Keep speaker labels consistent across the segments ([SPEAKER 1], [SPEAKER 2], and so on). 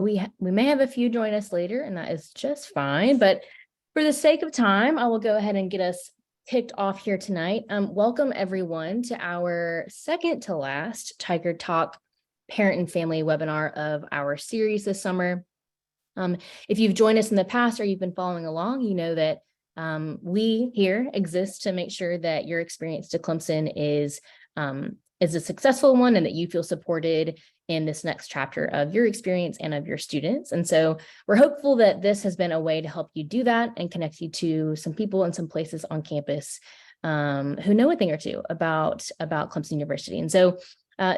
[SPEAKER 1] We may have a few join us later, and that is just fine. But for the sake of time, I will go ahead and get us kicked off here tonight. Welcome everyone to our second to last Tiger Talk Parent and Family webinar of our series this summer. If you've joined us in the past or you've been following along, you know that we here exist to make sure that your experience to Clemson is a successful one and that you feel supported in this next chapter of your experience and of your students. And so we're hopeful that this has been a way to help you do that and connect you to some people and some places on campus who know a thing or two about Clemson University. And so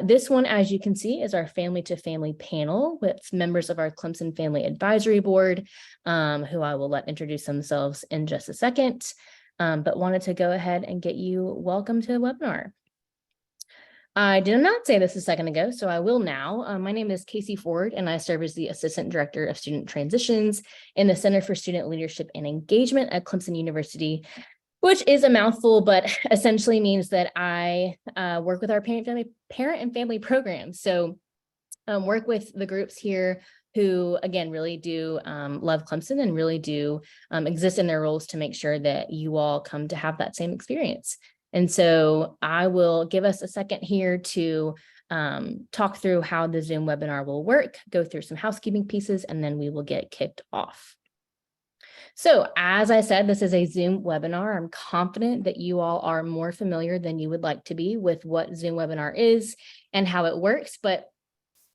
[SPEAKER 1] this one, as you can see, is our family to family panel with members of our Clemson Family Advisory Board, who I will let introduce themselves in just a second, but wanted to go ahead and get you welcome to the webinar. I did not say this a second ago, so I will now. My name is Casey Ford, and I serve as the Assistant Director of Student Transitions in the Center for Student Leadership and Engagement at Clemson University, which is a mouthful, but essentially means that I work with our parent and family programs. So work with the groups here who, again, really do love Clemson and really do exist in their roles to make sure that you all come to have that same experience. And so I will give us a second here to talk through how the Zoom webinar will work, go through some housekeeping pieces, and then we will get kicked off. So as I said, this is a Zoom webinar. I'm confident that you all are more familiar than you would like to be with what Zoom webinar is and how it works, but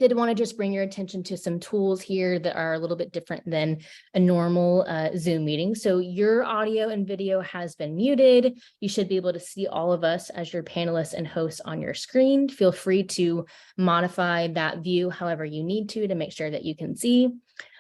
[SPEAKER 1] did want to just bring your attention to some tools here that are a little bit different than a normal Zoom meeting. So your audio and video has been muted. You should be able to see all of us as your panelists and hosts on your screen. Feel free to modify that view however you need to make sure that you can see.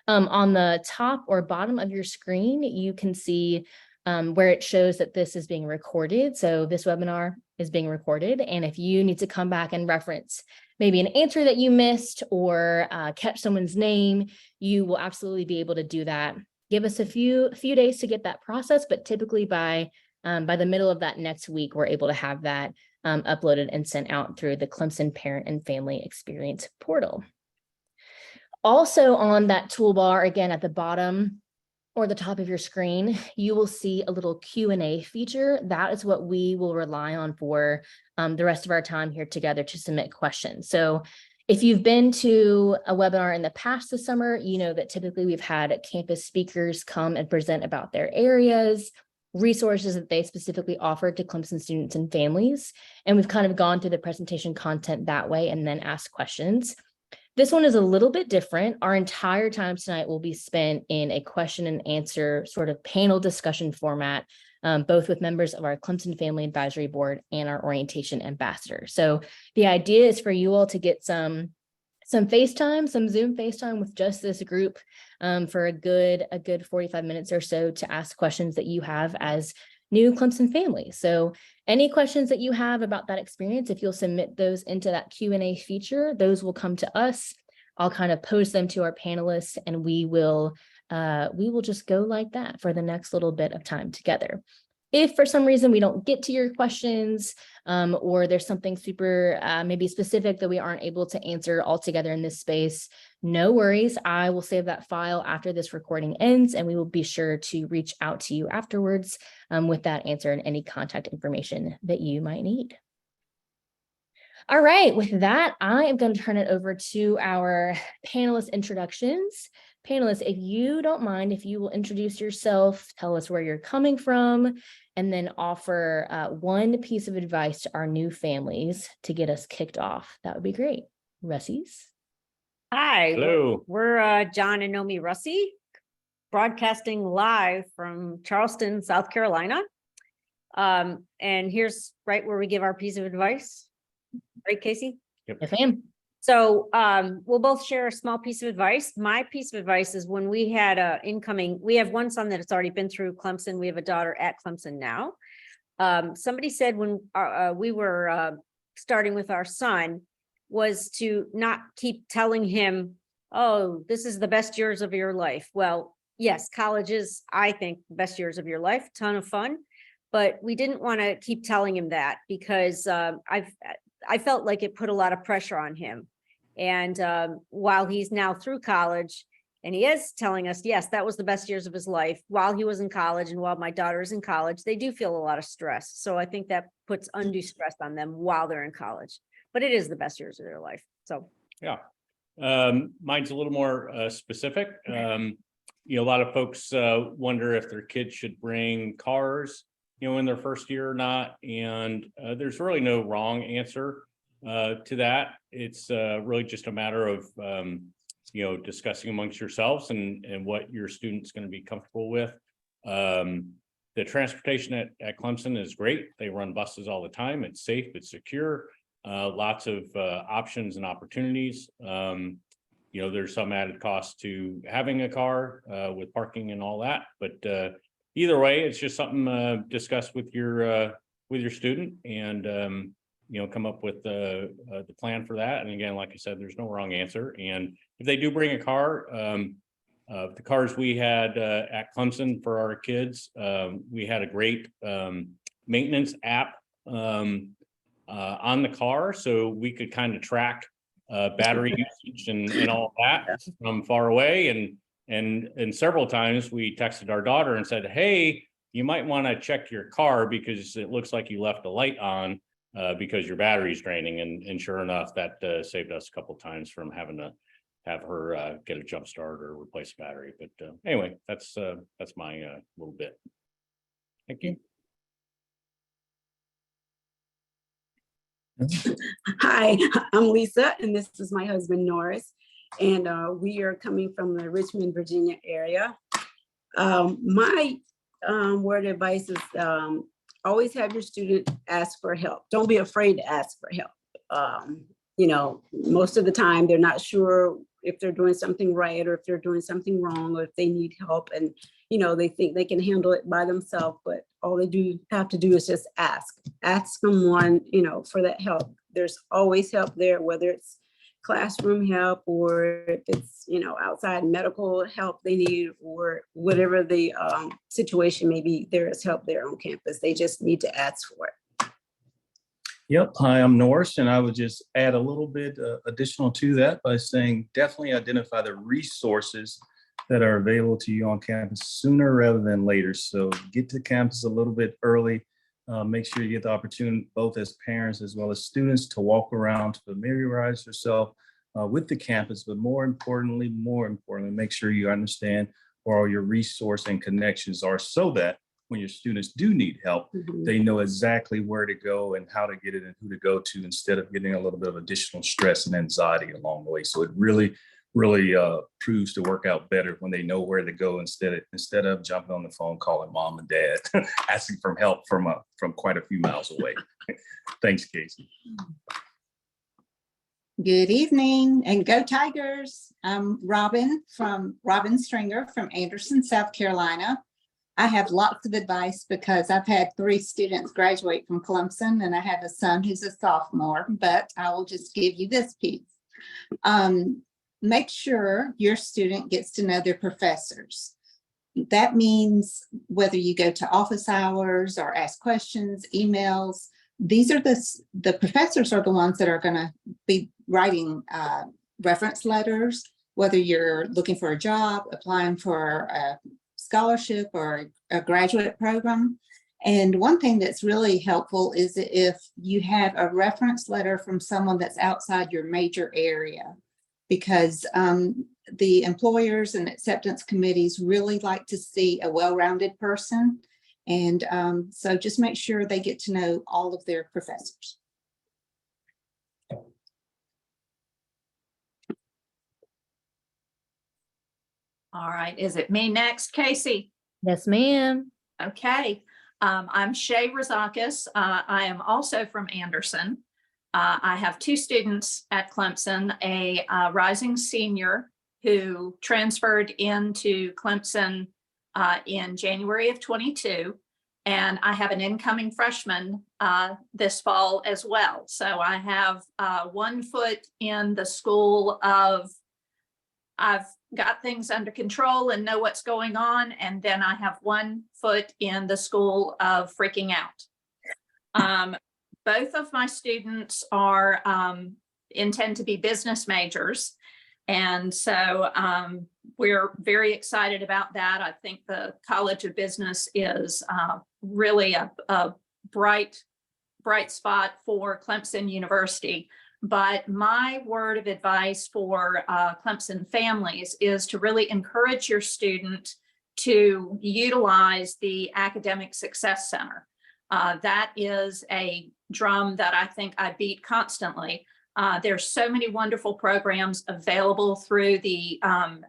[SPEAKER 1] On the top or bottom of your screen, you can see where it shows that this is being recorded. So this webinar is being recorded. And if you need to come back and reference maybe an answer that you missed or catch someone's name, you will absolutely be able to do that. Give us a few days to get that process, but typically by the middle of that next week, we're able to have that uploaded and sent out through the Clemson Parent and Family Experience portal. Also on that toolbar, again, at the bottom or the top of your screen, you will see a little Q&A feature. That is what we will rely on for the rest of our time here together to submit questions. So if you've been to a webinar in the past this summer, you know that typically we've had campus speakers come and present about their areas, resources that they specifically offer to Clemson students and families. And we've kind of gone through the presentation content that way and then asked questions. This one is a little bit different. Our entire time tonight will be spent in a question and answer sort of panel discussion format, both with members of our Clemson Family Advisory Board and our orientation ambassador. So the idea is for you all to get some FaceTime, some Zoom FaceTime with just this group for a good 45 minutes or so to ask questions that you have as new Clemson families. So any questions that you have about that experience, if you'll submit those into that Q&A feature, those will come to us. I'll kind of pose them to our panelists and we will just go like that for the next little bit of time together. If for some reason we don't get to your questions or there's something super maybe specific that we aren't able to answer altogether in this space, no worries. I will save that file after this recording ends and we will be sure to reach out to you afterwards with that answer and any contact information that you might need. All right, with that, I am going to turn it over to our panelist introductions. Panelists, if you don't mind, if you will introduce yourself, tell us where you're coming from, and then offer one piece of advice to our new families to get us kicked off. That would be great. Russies.
[SPEAKER 2] Hi.
[SPEAKER 3] Hello.
[SPEAKER 2] We're John and Nomi Russi, broadcasting live from Charleston, South Carolina. And here's right where we give our piece of advice. Right, Casey?
[SPEAKER 3] Yep.
[SPEAKER 1] Yes, ma'am.
[SPEAKER 2] So we'll both share a small piece of advice. My piece of advice is when we had we have one son that has already been through Clemson. We have a daughter at Clemson now. Somebody said when we were starting with our son was to not keep telling him, oh, this is the best years of your life. Well, yes, college is, I think, the best years of your life, ton of fun. But we didn't want to keep telling him that because I felt like it put a lot of pressure on him. And while he's now through college, and he is telling us, yes, that was the best years of his life while he was in college and while my daughter is in college, they do feel a lot of stress. So I think that puts undue stress on them while they're in college, but it is the best years of their life. So,
[SPEAKER 3] yeah. Mine's a little more specific. A lot of folks wonder if their kids should bring cars, in their first year or not. And there's really no wrong answer to that. It's really just a matter of, discussing amongst yourselves and what your student's going to be comfortable with. The transportation at Clemson is great. They run buses all the time. It's safe, it's secure, lots of options and opportunities. There's some added cost to having a car with parking and all that, but either way, it's just something discussed with your student and come up with the plan for that. And again, like I said, there's no wrong answer. And if they do bring a car, the cars we had at Clemson for our kids, we had a great maintenance app on the car, so we could kind of track battery usage and all that from far away. And several times we texted our daughter and said, hey, you might want to check your car because it looks like you left the light on because your battery's draining. And sure enough, that saved us a couple of times from having to have her get a jump start or replace a battery. But anyway, that's my little bit. Thank you.
[SPEAKER 4] Hi, I'm Lisa, and this is my husband, Norris. And we are coming from the Richmond, Virginia area. My word of advice is always have your student ask for help. Don't be afraid to ask for help. Most of the time they're not sure if they're doing something right or if they're doing something wrong or if they need help, and they think they can handle it by themselves, but all they have to do is just ask someone for that help. There's always help there, whether it's classroom help or if it's outside medical help they need or whatever the situation may be. There is help there on campus. They just need to ask for it.
[SPEAKER 5] Yep. Hi, I'm Norris, and I would just add a little bit additional to that by saying definitely identify the resources that are available to you on campus sooner rather than later. So get to campus a little bit early. Make sure you get the opportunity, both as parents as well as students, to walk around, to familiarize yourself with the campus. But more importantly, make sure you understand where all your resource and connections are, so that when your students do need help, they know exactly where to go and how to get it and who to go to, instead of getting a little bit of additional stress and anxiety along the way. So it really proves to work out better when they know where to go instead of jumping on the phone calling mom and dad asking for help from quite a few miles away. Thanks, Casey.
[SPEAKER 6] Good evening and go Tigers. I'm Robin Stringer from Anderson, South Carolina. I have lots of advice because I've had 3 students graduate from Clemson and I have a son who's a sophomore, but I will just give you this piece. Make sure your student gets to know their professors. That means whether you go to office hours or ask questions, emails, these are the professors are the ones that are going to be writing reference letters, whether you're looking for a job, applying for a scholarship or a graduate program. And one thing that's really helpful is if you have a reference letter from someone that's outside your major area, because the employers and acceptance committees really like to see a well-rounded person. And so just make sure they get to know all of their professors.
[SPEAKER 7] All right, is it me next, Casey?
[SPEAKER 1] Yes, ma'am.
[SPEAKER 7] Okay, I'm Shay Razakis. I am also from Anderson. I have 2 students at Clemson, a rising senior who transferred into Clemson in January of 22, and I have an incoming freshman this fall as well. So I have 1 foot in the school of I've got things under control and know what's going on, and then I have 1 foot in the school of freaking out. Both of my students are intend to be business majors. And so we're very excited about that. I think the College of Business is really a bright spot for Clemson University. But my word of advice for Clemson families is to really encourage your student to utilize the Academic Success Center. That is a drum that I think I beat constantly. There's so many wonderful programs available through the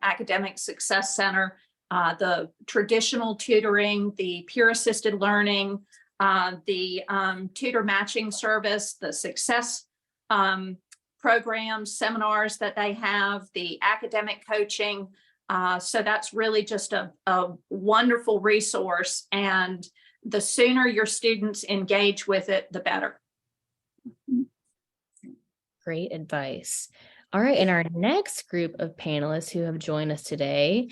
[SPEAKER 7] Academic Success Center, the traditional tutoring, the peer assisted learning, the tutor matching service, the success programs, seminars that they have, the academic coaching. So that's really just a wonderful resource. And the sooner your students engage with it, the better.
[SPEAKER 1] Great advice. All right. And our next group of panelists who have joined us today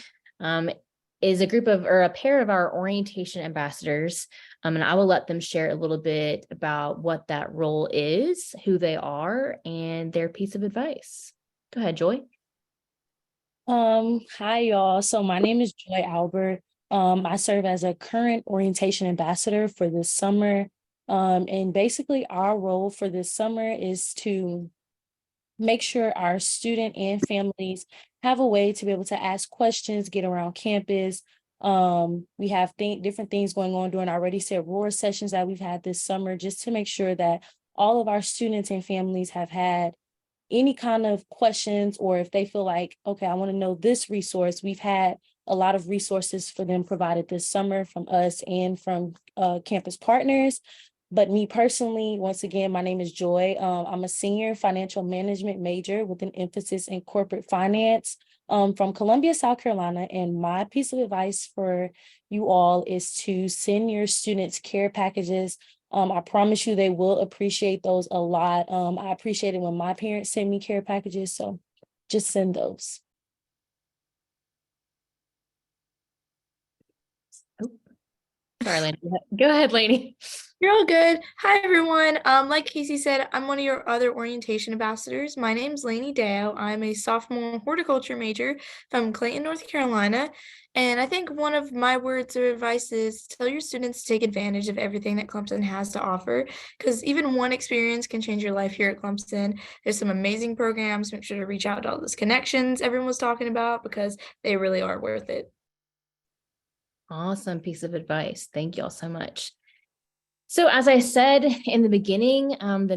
[SPEAKER 1] is a group of, or a pair of our orientation ambassadors. And I will let them share a little bit about what that role is, who they are, and their piece of advice. Go ahead, Joy.
[SPEAKER 8] Hi y'all. So my name is Joy Albert. I serve as a current orientation ambassador for this summer. And basically our role for this summer is to make sure our student and families have a way to be able to ask questions, get around campus. We have different things going on during our Ready, Set, Roar sessions that we've had this summer, just to make sure that all of our students and families have had any kind of questions, or if they feel like, okay, I want to know this resource. We've had a lot of resources for them provided this summer from us and from campus partners. But me personally, once again, my name is Joy. I'm a senior financial management major with an emphasis in corporate finance from Columbia, South Carolina. And my piece of advice for you all is to send your students care packages. I promise you they will appreciate those a lot. I appreciate it when my parents send me care packages, so just send those.
[SPEAKER 1] Sorry, Lainey. Go ahead, Lainey.
[SPEAKER 9] You're all good. Hi, everyone. Like Casey said, I'm one of your other orientation ambassadors. My name's Lainey Dale. I'm a sophomore horticulture major from Clayton, North Carolina. And I think one of my words of advice is tell your students to take advantage of everything that Clemson has to offer, because even one experience can change your life here at Clemson. There's some amazing programs. Make sure to reach out to all those connections everyone was talking about, because they really are worth it.
[SPEAKER 1] Awesome piece of advice. Thank you all so much. So as I said in the beginning, the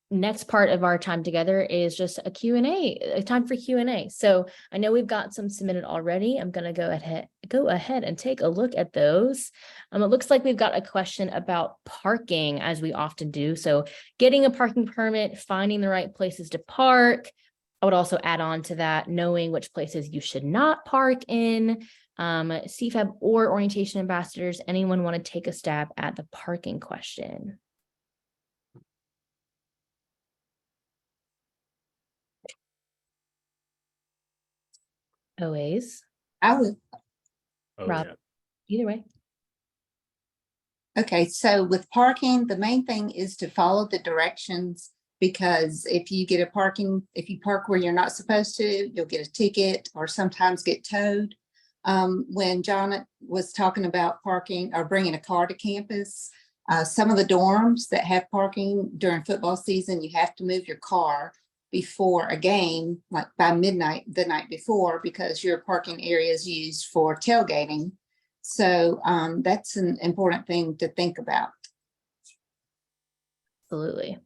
[SPEAKER 1] next part of our time together is just a Q&A, a time for Q&A. So I know we've got some submitted already. I'm going to go ahead and take a look at those. It looks like we've got a question about parking, as we often do. So getting a parking permit, finding the right places to park. I would also add on to that, knowing which places you should not park in. CFAB or orientation ambassadors, anyone want to take a stab at the parking question? OAs.
[SPEAKER 6] I would.
[SPEAKER 3] Oh,
[SPEAKER 1] Rob.
[SPEAKER 3] yeah.
[SPEAKER 1] Either way.
[SPEAKER 6] Okay, so with parking, the main thing is to follow the directions, because if you park where you're not supposed to, you'll get a ticket or sometimes get towed. When John was talking about parking or bringing a car to campus, some of the dorms that have parking during football season, you have to move your car before a game, like by midnight the night before, because your parking area is used for tailgating. So that's an important thing to think about.
[SPEAKER 1] Absolutely.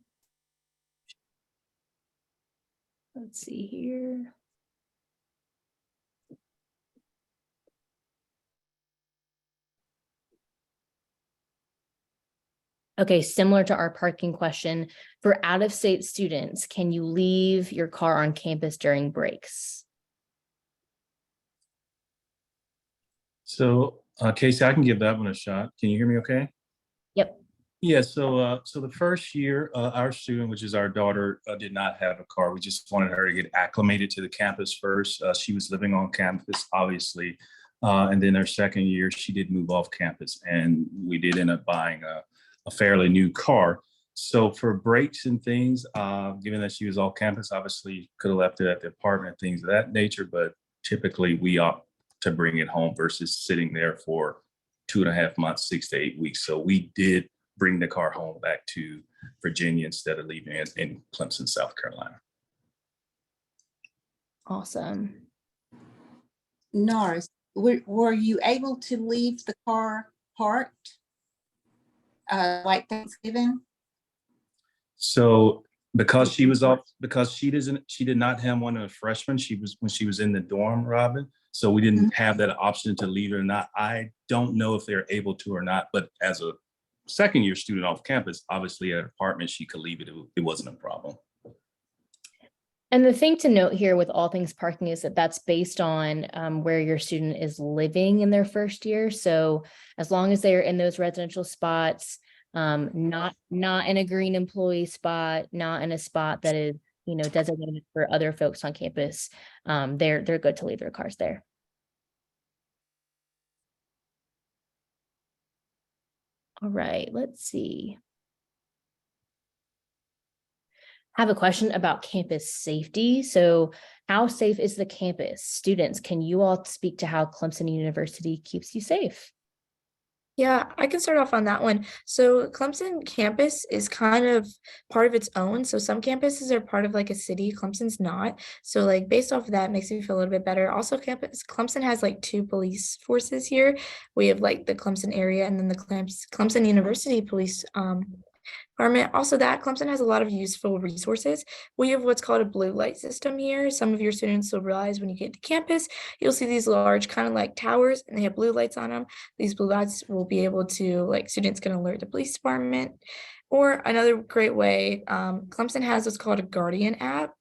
[SPEAKER 1] Let's see here. Okay, similar to our parking question, for out-of-state students, can you leave your car on campus during breaks?
[SPEAKER 5] So Casey, I can give that one a shot. Can you hear me okay?
[SPEAKER 1] Yep.
[SPEAKER 5] Yeah, so the first year, our student, which is our daughter, did not have a car. We just wanted her to get acclimated to the campus first. She was living on campus, obviously. And then her second year, she did move off campus, and we did end up buying a fairly new car. So for breaks and things, given that she was off campus, obviously could have left it at the apartment, things of that nature, but typically we opt to bring it home versus sitting there for 2.5 months, 6 to 8 weeks. So we did bring the car home back to Virginia instead of leaving it in Clemson, South Carolina.
[SPEAKER 1] Awesome.
[SPEAKER 6] Norris, were you able to leave the car parked? Like Thanksgiving?
[SPEAKER 5] So because she was off, because she did not have one of the freshmen, when she was in the dorm, Robin. So we didn't have that option to leave it or not. I don't know if they're able to or not, but as a second year student off campus, obviously at an apartment, she could leave it. It wasn't a problem.
[SPEAKER 1] And the thing to note here with all things parking is that that's based on where your student is living in their first year. So as long as they're in those residential spots, not in a green employee spot, not in a spot that is, designated for other folks on campus, they're good to leave their cars there. All right, let's see. I have a question about campus safety. So how safe is the campus? Students, can you all speak to how Clemson University keeps you safe?
[SPEAKER 9] Yeah, I can start off on that one. So Clemson campus is kind of part of its own. So some campuses are part of like a city, Clemson's not. So like based off of that makes me feel a little bit better. Also Clemson has like 2 police forces here. We have like the Clemson area and then the Clemson University Police department. Also that Clemson has a lot of useful resources. We have what's called a blue light system here. Some of your students will realize when you get to campus, you'll see these large kind of like towers and they have blue lights on them. These blue lights will be able to, like, students can alert the police department. Or another great way, Clemson has what's called a Guardian app.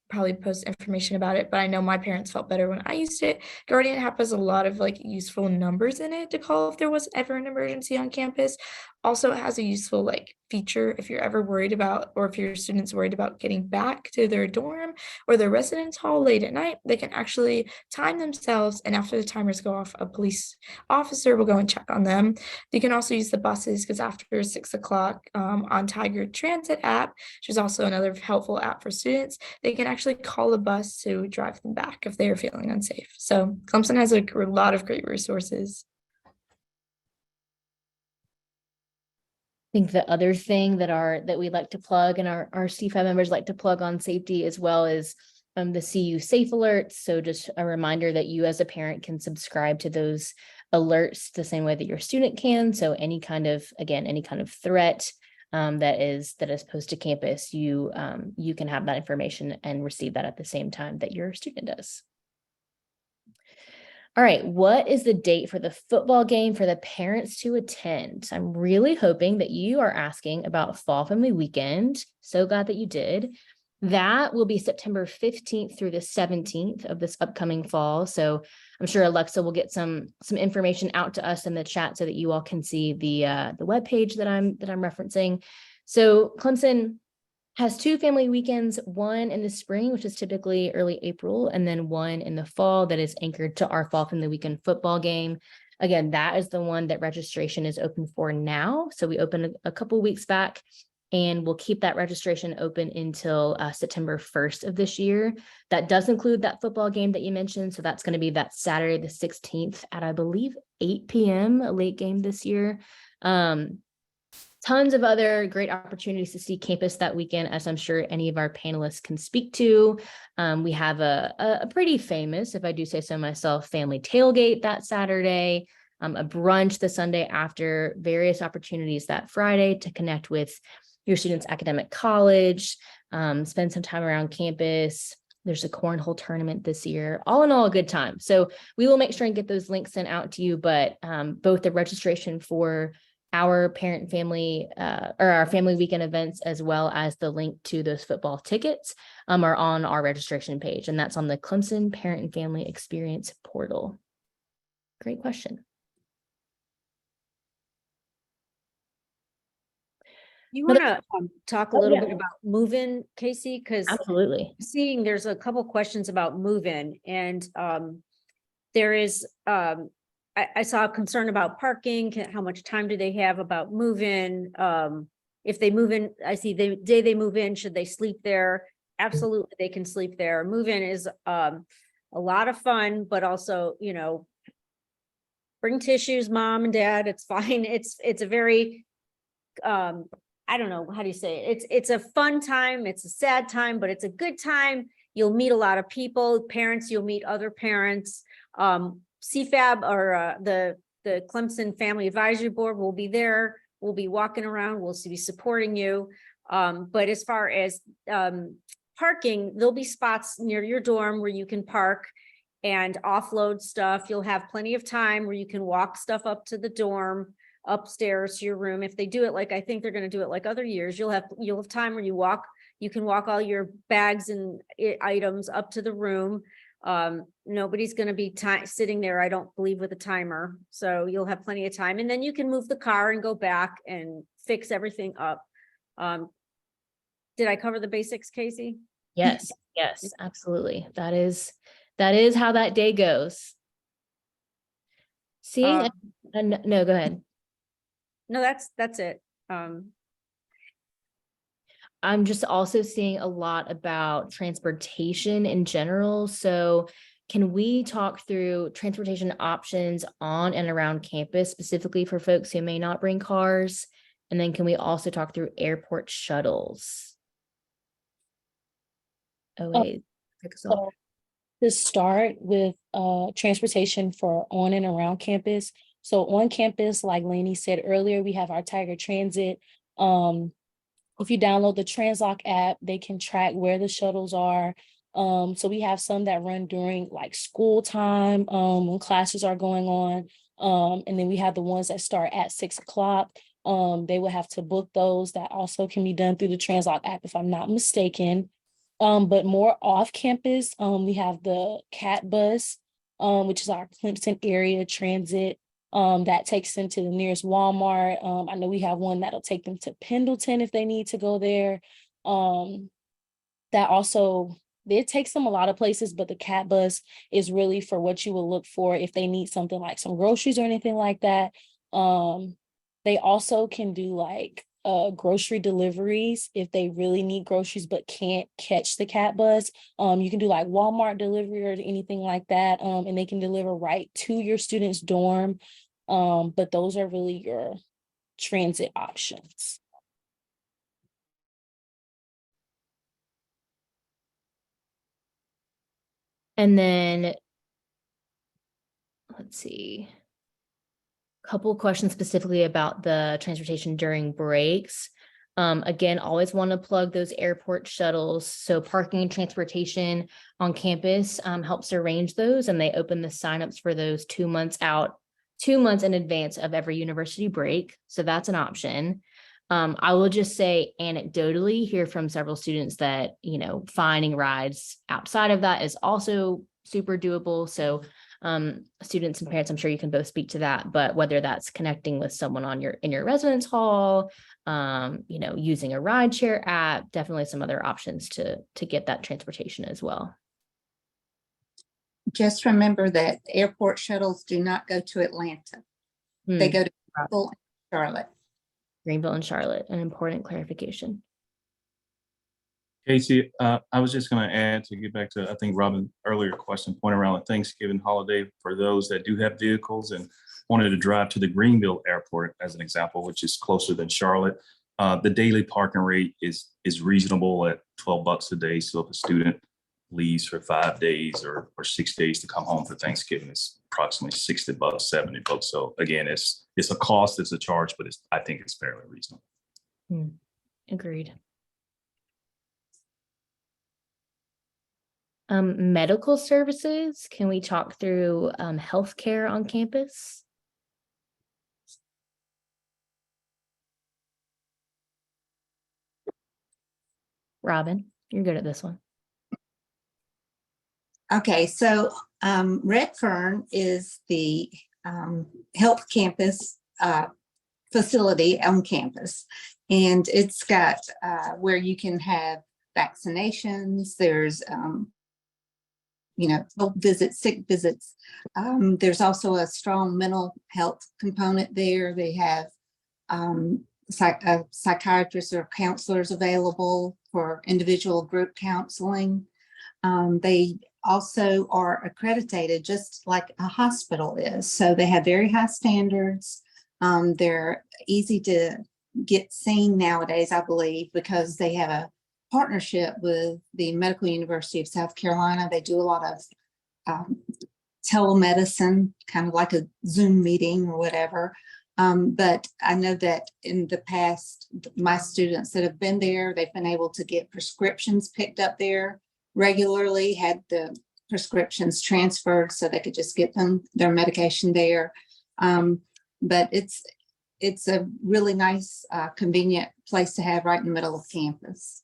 [SPEAKER 9] Probably post information about it, but I know my parents felt better when I used it. Guardian app has a lot of like useful numbers in it to call if there was ever an emergency on campus. Also, it has a useful like feature if you're ever worried about, or if your students worried about getting back to their dorm or their residence hall late at night, they can actually time themselves, and after the timers go off, a police officer will go and check on them. You can also use the buses because after 6 o'clock on Tiger Transit app, which is also another helpful app for students, they can actually call a bus to drive them back if they are feeling unsafe. So Clemson has a lot of great resources.
[SPEAKER 1] I think the other thing that we like to plug and our CFAB members like to plug on safety as well is the CU Safe Alerts. So just a reminder that you as a parent can subscribe to those alerts the same way that your student can. So any kind of threat that is posed to campus, you can have that information and receive that at the same time that your student does. All right, what is the date for the football game for the parents to attend? I'm really hoping that you are asking about Fall Family Weekend. So glad that you did. That will be September 15th through the 17th of this upcoming fall. So I'm sure Alexa will get some information out to us in the chat so that you all can see the webpage that I'm referencing. So Clemson has 2 family weekends, one in the spring, which is typically early April, and then one in the fall that is anchored to our Fall Family Weekend football game. Again, that is the one that registration is open for now. So we opened a couple weeks back, and we'll keep that registration open until September 1st of this year. That does include that football game that you mentioned. So that's going to be that Saturday, the 16th at, I believe, 8 p.m., a late game this year. Tons of other great opportunities to see campus that weekend, as I'm sure any of our panelists can speak to. We have a pretty famous, if I do say so myself, family tailgate that Saturday, a brunch the Sunday after, various opportunities that Friday to connect with your students' academic college, spend some time around campus. There's a cornhole tournament this year. All in all, a good time. So we will make sure and get those links sent out to you, but both the registration for our parent family or our family weekend events, as well as the link to those football tickets are on our registration page. And that's on the Clemson Parent and Family Experience portal. Great question.
[SPEAKER 2] You want to talk a little
[SPEAKER 1] yeah.
[SPEAKER 2] bit about move-in, Casey? Because
[SPEAKER 1] Absolutely.
[SPEAKER 2] seeing there's a couple questions about move-in, and there is I saw a concern about parking. How much time do they have about move-in? if they move in, I see the day they move in, should they sleep there? Absolutely, they can sleep there. Move in is a lot of fun, but also, you know, bring tissues, mom and dad, it's fine. It's a very, I don't know, how do you say it? It's a fun time. It's a sad time, but it's a good time. You'll meet a lot of people, parents, you'll meet other parents. CFAB or the Clemson Family Advisory Board will be there. We'll be walking around. We'll be supporting you. But as far as parking, there'll be spots near your dorm where you can park and offload stuff. You'll have plenty of time where you can walk stuff up to the dorm, upstairs to your room. If they do it like I think they're going to do it like other years, you'll have time where you can walk all your bags and items up to the room. Nobody's going to be sitting there, I don't believe, with a timer. So you'll have plenty of time, and then you can move the car and go back and fix everything up. Did I cover the basics, Casey?
[SPEAKER 1] Yes, yes, absolutely. That is how that day goes. Seeing, no, go ahead.
[SPEAKER 2] No, that's it.
[SPEAKER 1] I'm just also seeing a lot about transportation in general. So can we talk through transportation options on and around campus, specifically for folks who may not bring cars? And then can we also talk through airport shuttles? Oh, wait.
[SPEAKER 8] So to start with transportation for on and around campus. So on campus, like Lainey said earlier, we have our Tiger Transit. If you download the Translock app, they can track where the shuttles are. So we have some that run during like school time, when classes are going on. And then we have the ones that start at 6 o'clock. They will have to book those. That also can be done through the Translock app, if I'm not mistaken. But more off campus, we have the CAT bus, which is our Clemson area transit. That takes them to the nearest Walmart. I know we have one that'll take them to Pendleton if they need to go there. That also, it takes them a lot of places, but the CAT bus is really for what you will look for if they need something like some groceries or anything like that. They also can do like grocery deliveries if they really need groceries but can't catch the CAT bus. You can do like Walmart delivery or anything like that, and they can deliver right to your student's dorm. But those are really your transit options.
[SPEAKER 1] And then let's see, a couple of questions specifically about the transportation during breaks. Again, always want to plug those airport shuttles. So parking and transportation on campus helps arrange those, and they open the signups for those 2 months out, 2 months in advance of every university break. So that's an option. I will just say anecdotally hear from several students that, you know, finding rides outside of that is also super doable. So students and parents, I'm sure you can both speak to that, but whether that's connecting with someone on in your residence hall, you know, using a rideshare app, definitely some other options to get that transportation as well.
[SPEAKER 6] Just remember that airport shuttles do not go to Atlanta. They go to Greenville and Charlotte.
[SPEAKER 1] Greenville and Charlotte, an important clarification.
[SPEAKER 5] Casey, I was just going to add to get back to, I think, Robin's earlier question, point around the Thanksgiving holiday for those that do have vehicles and wanted to drive to the Greenville airport, as an example, which is closer than Charlotte. The daily parking rate is reasonable at $12 a day. So if a student leaves for 5 days or 6 days to come home for Thanksgiving, it's approximately $60, $70. So again, it's a cost, it's a charge, but I think it's fairly reasonable.
[SPEAKER 1] Agreed. Medical services, can we talk through healthcare on campus? Robin, you're good at this one.
[SPEAKER 6] Okay, so Redfern is the health campus facility on campus, and it's got where you can have vaccinations. There's health visits, sick visits. There's also a strong mental health component there. They have psychiatrists or counselors available for individual group counseling. They also are accredited just like a hospital is. So they have very high standards. They're easy to get seen nowadays, I believe, because they have a partnership with the Medical University of South Carolina. They do a lot of telemedicine, kind of like a Zoom meeting or whatever. But I know that in the past, my students that have been there, they've been able to get prescriptions picked up there regularly, had the prescriptions transferred so they could just get them their medication there. But it's a really nice, convenient place to have right in the middle of campus.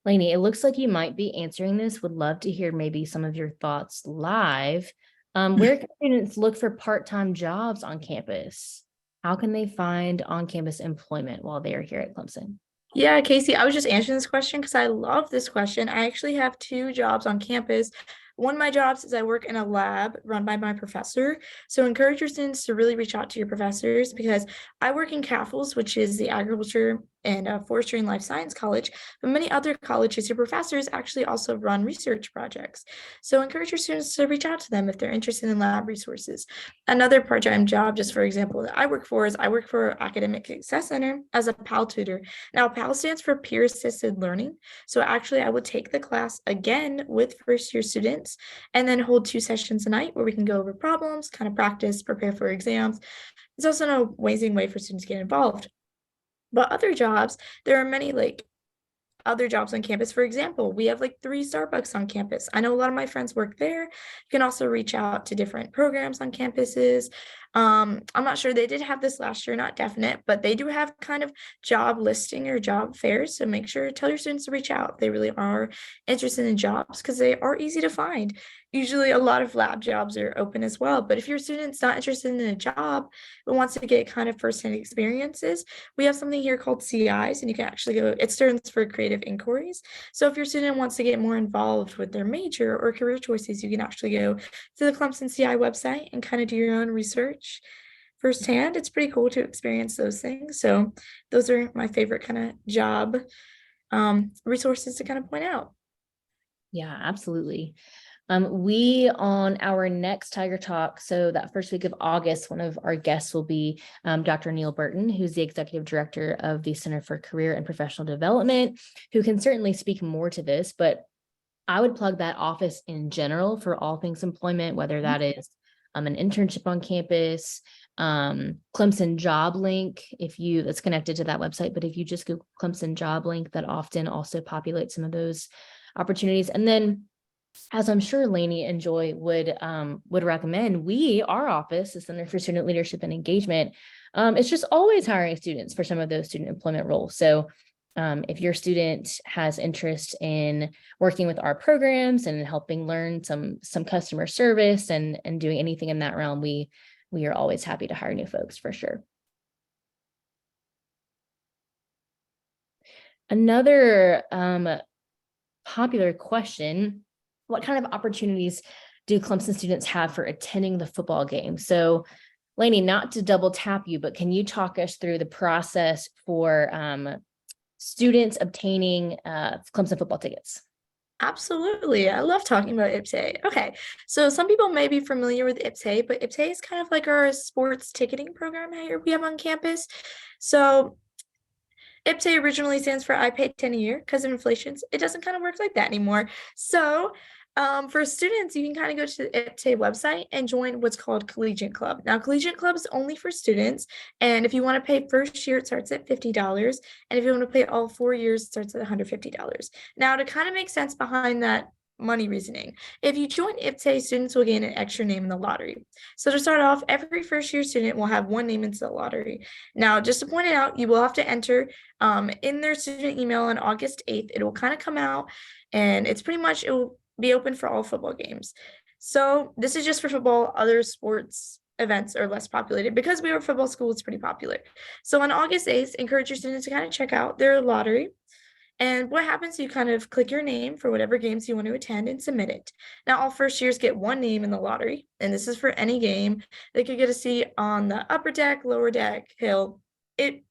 [SPEAKER 1] Lainey, it looks like you might be answering this. Would love to hear maybe some of your thoughts live. Where can students look for part-time jobs on campus? How can they find on-campus employment while they are here at Clemson?
[SPEAKER 9] Yeah, Casey, I was just answering this question because I love this question. I actually have 2 jobs on campus. One of my jobs is I work in a lab run by my professor. So encourage your students to really reach out to your professors, because I work in CAFLS, which is the Agriculture and Forestry and Life Science College, but many other colleges, your professors actually also run research projects. So encourage your students to reach out to them if they're interested in lab resources. Another part-time job, just for example, that I work for is I work for Academic Success Center as a PAL tutor. Now, PAL stands for Peer Assisted Learning. So actually, I would take the class again with first-year students and then hold 2 sessions a night where we can go over problems, kind of practice, prepare for exams. It's also an amazing way for students to get involved. But other jobs, there are many other jobs on campus. For example, we have 3 Starbucks on campus. I know a lot of my friends work there. You can also reach out to different programs on campuses. I'm not sure, they did have this last year, not definite, but they do have kind of job listing or job fairs. So make sure to tell your students to reach out. They really are interested in jobs because they are easy to find. Usually a lot of lab jobs are open as well. But if your student's not interested in a job but wants to get kind of firsthand experiences, we have something here called CIs, and you can actually go, it stands for creative inquiries. So if your student wants to get more involved with their major or career choices, you can actually go to the Clemson CI website and kind of do your own research firsthand. It's pretty cool to experience those things. So those are my favorite kind of job resources to kind of point out.
[SPEAKER 1] Yeah, absolutely. We, on our next Tiger Talk, so that first week of August, one of our guests will be Dr. Neil Burton, who's the executive director of the Center for Career and Professional Development, who can certainly speak more to this, but I would plug that office in general for all things employment, whether that is an internship on campus, Clemson Job Link, that's connected to that website, but if you just go Clemson Job Link, that often also populates some of those opportunities. And then, as I'm sure Lainey and Joy would recommend, our office, the Center for Student Leadership and Engagement, it's just always hiring students for some of those student employment roles. So if your student has interest in working with our programs and helping learn some customer service and doing anything in that realm, we are always happy to hire new folks for sure. Another popular question: what kind of opportunities do Clemson students have for attending the football game? So, Lainey, not to double tap you, but can you talk us through the process for students obtaining Clemson football tickets?
[SPEAKER 9] Absolutely. I love talking about IPTAY. Okay, so some people may be familiar with IPTAY, but IPTAY is kind of like our sports ticketing program here we have on campus. So IPTAY originally stands for I Pay 10 a year. Because of inflation, it doesn't kind of work like that anymore. So for students, you can kind of go to the IPTAY website and join what's called Collegiate Club. Now, Collegiate Club is only for students. And if you want to pay first year, it starts at $50. And if you want to pay all 4 years, it starts at $150. Now, to kind of make sense behind that money reasoning, if you join IPTAY, students will gain an extra name in the lottery. So to start off, every first year student will have 1 name into the lottery. Now, just to point it out, you will have to enter in their student email on August 8th. It will kind of come out, and it's pretty much, it will be open for all football games. So this is just for football. Other sports events are less populated. Because we are a football school, it's pretty popular. So on August 8th, encourage your students to kind of check out their lottery. And what happens, you kind of click your name for whatever games you want to attend and submit it. Now, all first years get one name in the lottery, and this is for any game. They could get a seat on the upper deck, lower deck, hill.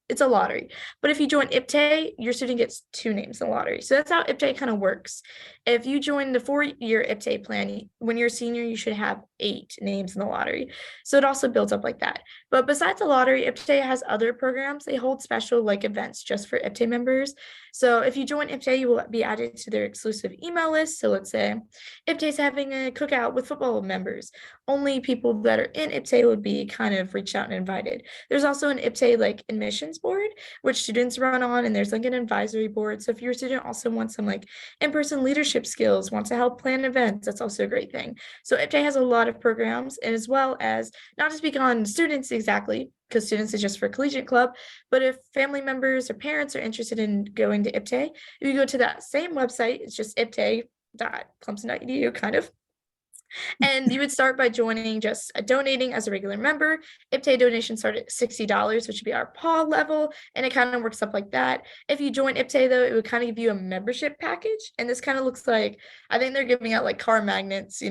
[SPEAKER 9] It's a lottery. But if you join IPTAY, your student gets two names in the lottery. So that's how IPTAY kind of works. If you join the 4-year IPTAY plan, when you're a senior, you should have 8 names in the lottery. So it also builds up like that. But besides the lottery, IPTAY has other programs. They hold special like events just for IPTAY members. So if you join IPTAY, you will be added to their exclusive email list. So let's say IPTAY's having a cookout with football members. Only people that are in IPTAY would be kind of reached out and invited. There's also an IPTAY like admissions board, which students run on, and there's like an advisory board. So if your student also wants some like in-person leadership skills, wants to help plan events, that's also a great thing. So IPTAY has a lot of programs, and as well as, not to speak on students exactly, because students is just for collegiate club, but if family members or parents are interested in going to IPTAY, if you go to that same website, it's just iptay.clemson.edu kind of. And you would start by joining, just donating as a regular member. IPTAY donations start at $60, which would be our PAW level, and it kind of works up like that. If you join IPTAY, though, it would kind of give you a membership package, and this kind of looks like, I think they're giving out like car magnets,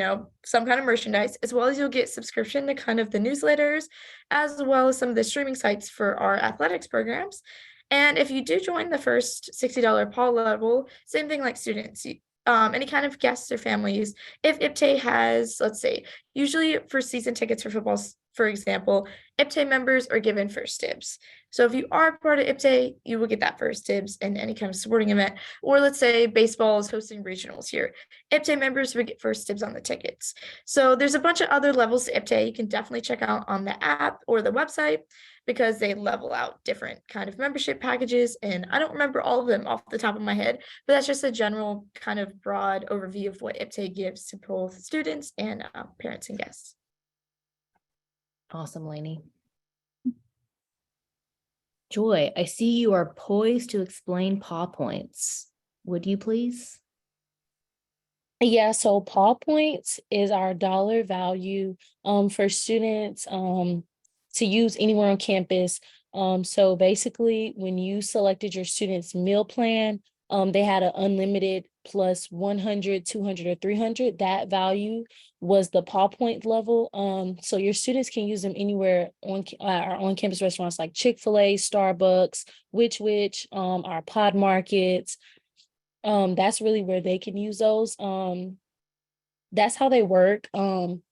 [SPEAKER 9] some kind of merchandise, as well as you'll get subscription to kind of the newsletters, as well as some of the streaming sites for our athletics programs. And if you do join the first $60 PAW level, same thing like students. Any kind of guests or families, if IPTAY has, let's say, usually for season tickets for football, for example, IPTAY members are given first dibs. So if you are part of IPTAY, you will get that first dibs in any kind of sporting event. Or let's say baseball is hosting regionals here. IPTAY members would get first dibs on the tickets. So there's a bunch of other levels to IPTAY you can definitely check out on the app or the website, because they level out different kind of membership packages. And I don't remember all of them off the top of my head, but that's just a general kind of broad overview of what IPTAY gives to both students and parents and guests.
[SPEAKER 1] Awesome, Lainey. Joy, I see you are poised to explain PAW points. Would you please?
[SPEAKER 8] Yeah, so PAW points is our dollar value for students to use anywhere on campus. So basically, when you selected your student's meal plan, they had an unlimited plus 100, 200, or 300. That value was the PAW point level. So your students can use them anywhere on our on-campus restaurants like Chick-fil-A, Starbucks, Which, our pod markets. That's really where they can use those. That's how they work.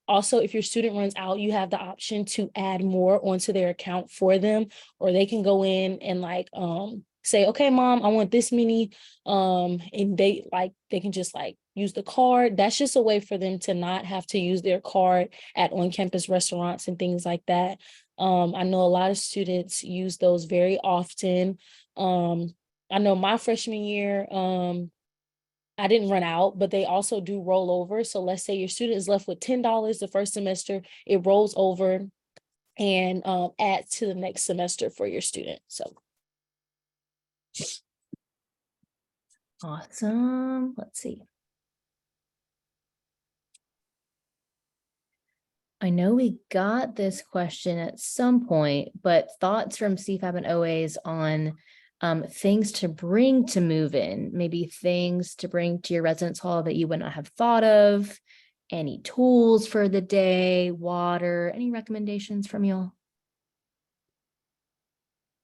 [SPEAKER 8] Also, if your student runs out, you have the option to add more onto their account for them, or they can go in and say, okay, mom, I want this many. And they can just use the card. That's just a way for them to not have to use their card at on-campus restaurants and things like that. I know a lot of students use those very often. I know my freshman year, I didn't run out, but they also do roll over. So let's say your student is left with $10 the first semester, it rolls over and adds to the next semester for your student. So.
[SPEAKER 1] Awesome. Let's see. I know we got this question at some point, but thoughts from CFAB and OAs on things to bring to move in, maybe things to bring to your residence hall that you would not have thought of, any tools for the day, water, any recommendations from y'all?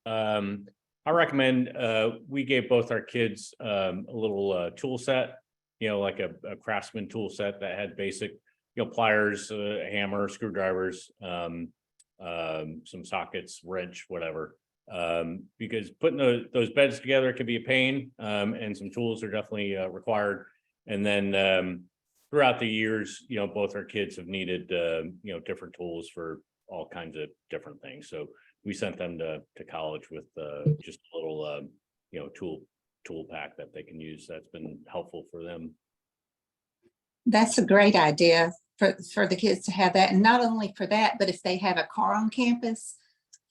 [SPEAKER 3] I recommend, we gave both our kids a little tool set, like a craftsman tool set that had basic, pliers, hammer, screwdrivers, some sockets, wrench, whatever. Because putting those beds together can be a pain, and some tools are definitely required. And then throughout the years, both our kids have needed, different tools for all kinds of different things. So we sent them to college with just a little, tool pack that they can use. That's been helpful for them.
[SPEAKER 6] That's a great idea for the kids to have that. And not only for that, but if they have a car on campus,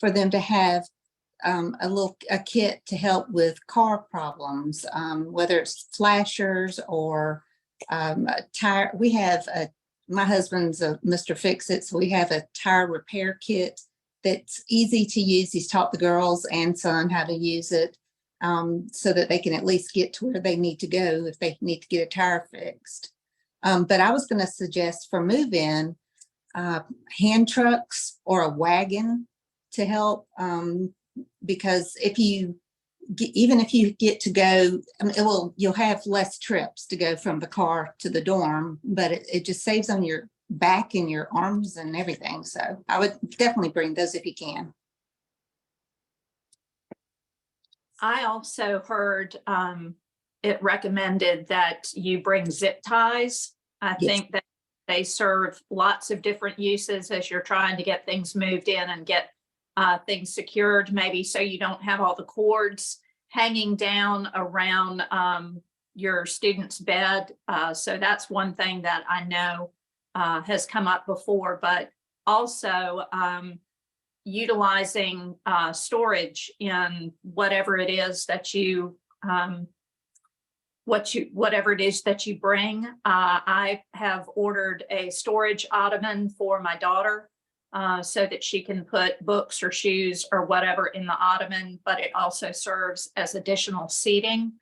[SPEAKER 6] for them to have a kit to help with car problems, whether it's flashers or a tire. We have my husband's a Mr. Fix-It, so we have a tire repair kit that's easy to use. He's taught the girls and son how to use it. so that they can at least get to where they need to go if they need to get a tire fixed. But I was going to suggest for move-in, hand trucks or a wagon to help, because even if you get to go, I mean, you'll have less trips to go from the car to the dorm, but it just saves on your back and your arms and everything. So I would definitely bring those if you can.
[SPEAKER 7] I also heard it recommended that you bring zip ties. I
[SPEAKER 6] Yes.
[SPEAKER 7] think that they serve lots of different uses as you're trying to get things moved in and get things secured, maybe so you don't have all the cords hanging down around your student's bed. So that's one thing that I know has come up before, but also utilizing storage in whatever it is that you whatever it is that you bring. I have ordered a storage ottoman for my daughter so that she can put books or shoes or whatever in the ottoman, but it also serves as additional seating.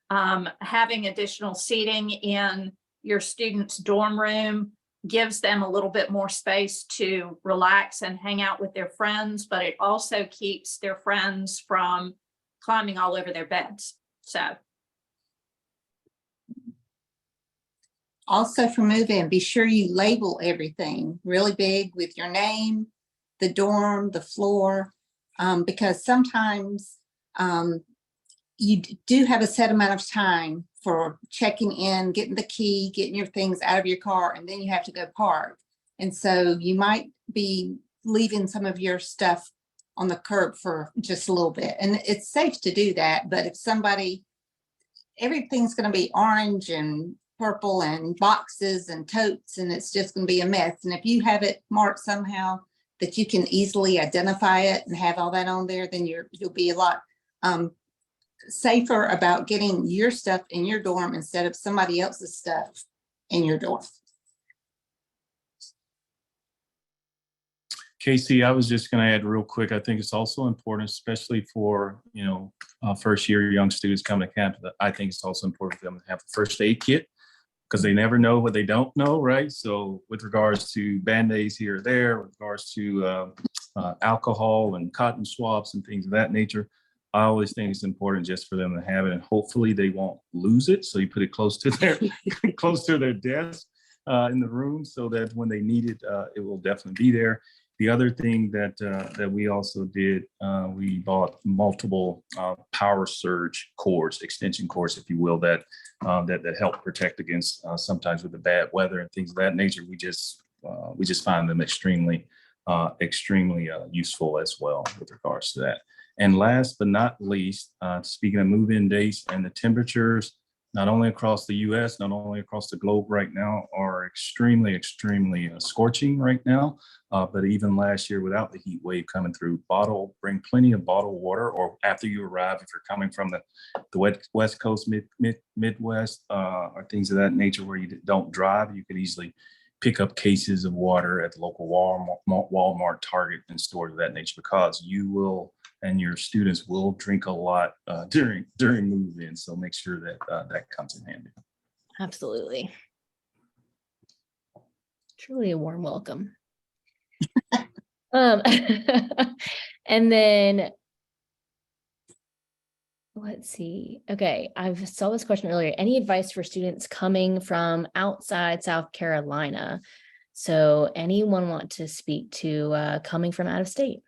[SPEAKER 7] Having additional seating in your student's dorm room gives them a little bit more space to relax and hang out with their friends, but it also keeps their friends from climbing all over their beds. So.
[SPEAKER 6] Also for move-in, be sure you label everything really big with your name, the dorm, the floor, because sometimes you do have a set amount of time for checking in, getting the key, getting your things out of your car, and then you have to go park. And so you might be leaving some of your stuff on the curb for just a little bit. And it's safe to do that, but if everything's going to be orange and purple and boxes and totes, and it's just going to be a mess. And if you have it marked somehow that you can easily identify it and have all that on there, then you'll be a lot safer about getting your stuff in your dorm instead of somebody else's stuff in your dorm.
[SPEAKER 5] Casey, I was just going to add real quick. I think it's also important, especially for, first year young students coming to campus. I think it's also important for them to have a first aid kit because they never know what they don't know, right? So with regards to Band-Aids here or there, with regards to alcohol and cotton swabs and things of that nature, I always think it's important just for them to have it, and hopefully they won't lose it. So you put it close to their desk in the room so that when they need it, it will definitely be there. The other thing that we also did, we bought multiple power surge cords, extension cords, if you will, that help protect against sometimes with the bad weather and things of that nature. We just find them extremely useful as well with regards to that. And last but not least, speaking of move-in dates and the temperatures, not only across the U.S., not only across the globe right now, are extremely scorching right now. But even last year, without the heat wave coming through, bring plenty of bottled water, or after you arrive, if you're coming from the West Coast, Midwest, or things of that nature where you don't drive, you could easily pick up cases of water at the local Walmart, Target, and stores of that nature, because you will and your students will drink a lot during move-in. So make sure that that comes in handy.
[SPEAKER 1] Absolutely. Truly a warm welcome. And then let's see. Okay, I saw this question earlier. Any advice for students coming from outside South Carolina? So anyone want to speak to coming from out of state?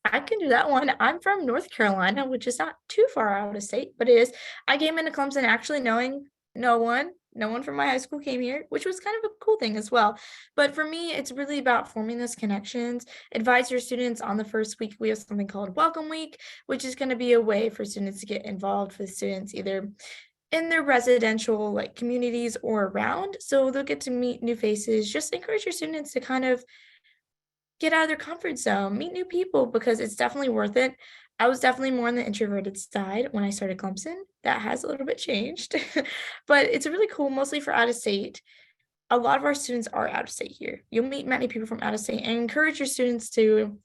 [SPEAKER 9] I can do that one. I'm from North Carolina, which is not too far out of state, but it is. I came into Clemson actually knowing no one from my high school came here, which was kind of a cool thing as well. But for me, it's really about forming those connections. Advise your students on the first week. We have something called Welcome Week, which is going to be a way for students to get involved with students either in their residential communities or around. So they'll get to meet new faces. Just encourage your students to kind of get out of their comfort zone, meet new people, because it's definitely worth it. I was definitely more on the introverted side when I started Clemson. That has a little bit changed, but it's really cool, mostly for out of state. A lot of our students are out of state here. You'll meet many people from out of state, and encourage your students to